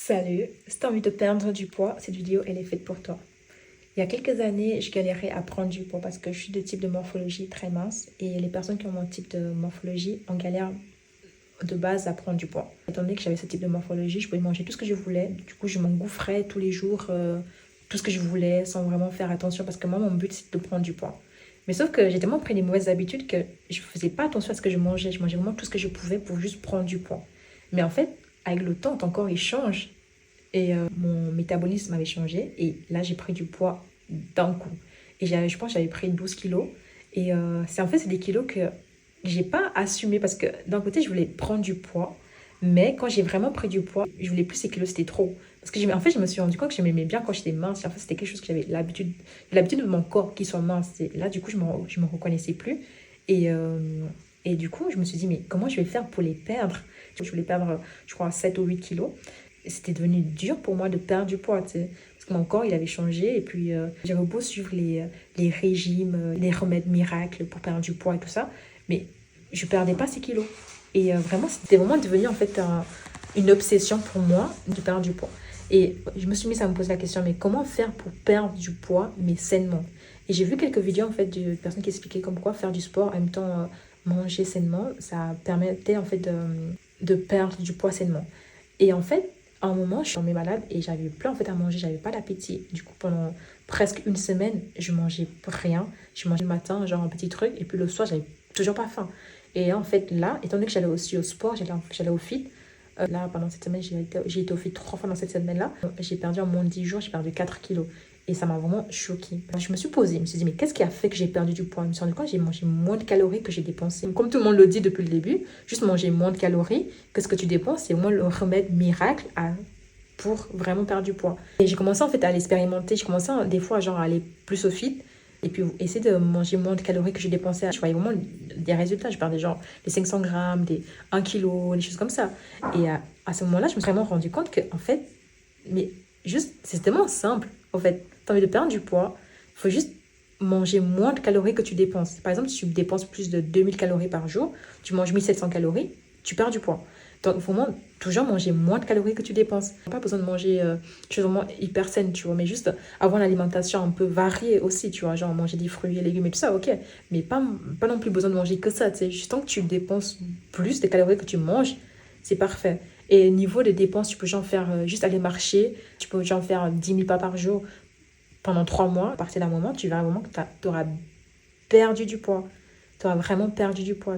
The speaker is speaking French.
Salut, si tu as envie de perdre du poids, cette vidéo elle est faite pour toi. Il y a quelques années, je galérais à prendre du poids parce que je suis de type de morphologie très mince et les personnes qui ont mon type de morphologie en galère de base à prendre du poids. Étant donné que j'avais ce type de morphologie, je pouvais manger tout ce que je voulais. Du coup, je m'engouffrais tous les jours, tout ce que je voulais sans vraiment faire attention parce que moi, mon but c'est de prendre du poids. Mais sauf que j'ai tellement pris des mauvaises habitudes que je faisais pas attention à ce que je mangeais. Je mangeais vraiment tout ce que je pouvais pour juste prendre du poids. Mais en fait, avec le temps, ton corps il change. Et mon métabolisme avait changé. Et là, j'ai pris du poids d'un coup. Et je pense que j'avais pris 12 kilos. Et c'est des kilos que j'ai pas assumé parce que d'un côté, je voulais prendre du poids. Mais quand j'ai vraiment pris du poids, je voulais plus ces kilos, c'était trop. Parce que en fait, je me suis rendu compte que je m'aimais bien quand j'étais mince. En fait, c'était quelque chose que j'avais l'habitude de mon corps qui soit mince. Et là, du coup, je me reconnaissais plus. Et, euh, et du coup, je me suis dit, mais comment je vais faire pour les perdre? Je voulais perdre, je crois, 7 ou 8 kilos. Et c'était devenu dur pour moi de perdre du poids, tu sais. Parce que mon corps, il avait changé. Et puis, j'avais beau suivre les régimes, les remèdes miracles pour perdre du poids et tout ça. Mais je perdais pas ces kilos. Et vraiment, c'était vraiment devenu en fait une obsession pour moi de perdre du poids. Et je me suis mise à me poser la question, mais comment faire pour perdre du poids, mais sainement? Et j'ai vu quelques vidéos en fait de personnes qui expliquaient comme quoi faire du sport en même temps manger sainement, ça permettait en fait de perdre du poids sainement. Et en fait, à un moment, je suis tombée malade et j'avais plein en fait à manger, j'avais pas d'appétit. Du coup, pendant presque une semaine, je mangeais rien. Je mangeais le matin, genre un petit truc, et puis le soir, j'avais toujours pas faim. Et en fait, là, étant donné que j'allais aussi au sport, j'allais au fit, là, pendant cette semaine, j'ai été au fit 3 fois dans cette semaine-là. J'ai perdu en moins de 10 jours, j'ai perdu 4 kilos. Et ça m'a vraiment choquée. Je me suis posée, je me suis dit, mais qu'est-ce qui a fait que j'ai perdu du poids? Je me suis rendu compte que j'ai mangé moins de calories que j'ai dépensé. Comme tout le monde le dit depuis le début, juste manger moins de calories que ce que tu dépenses, c'est moins le remède miracle pour vraiment perdre du poids. Et j'ai commencé en fait à l'expérimenter. J'ai commencé des fois genre à aller plus au fit et puis essayer de manger moins de calories que je dépensais. Je voyais vraiment des résultats. Je perdais genre les 500 grammes, des 1 kilo, des choses comme ça. Et à ce moment-là, je me suis vraiment rendu compte que en fait, mais juste, c'est tellement simple. En fait, tu as envie de perdre du poids, il faut juste manger moins de calories que tu dépenses. Par exemple, si tu dépenses plus de 2000 calories par jour, tu manges 1700 calories, tu perds du poids. Donc, il faut vraiment toujours manger moins de calories que tu dépenses. Pas besoin de manger des choses vraiment hyper saines, tu vois, mais juste avoir l'alimentation un peu variée aussi, tu vois, genre manger des fruits et légumes et tout ça, ok. Mais pas non plus besoin de manger que ça, tu sais. Juste tant que tu dépenses plus de calories que tu manges, c'est parfait. Et niveau des dépenses, tu peux genre faire juste aller marcher, tu peux genre faire 10 000 pas par jour pendant 3 mois. À partir d'un moment, tu verras un moment que tu auras perdu du poids. Tu auras vraiment perdu du poids.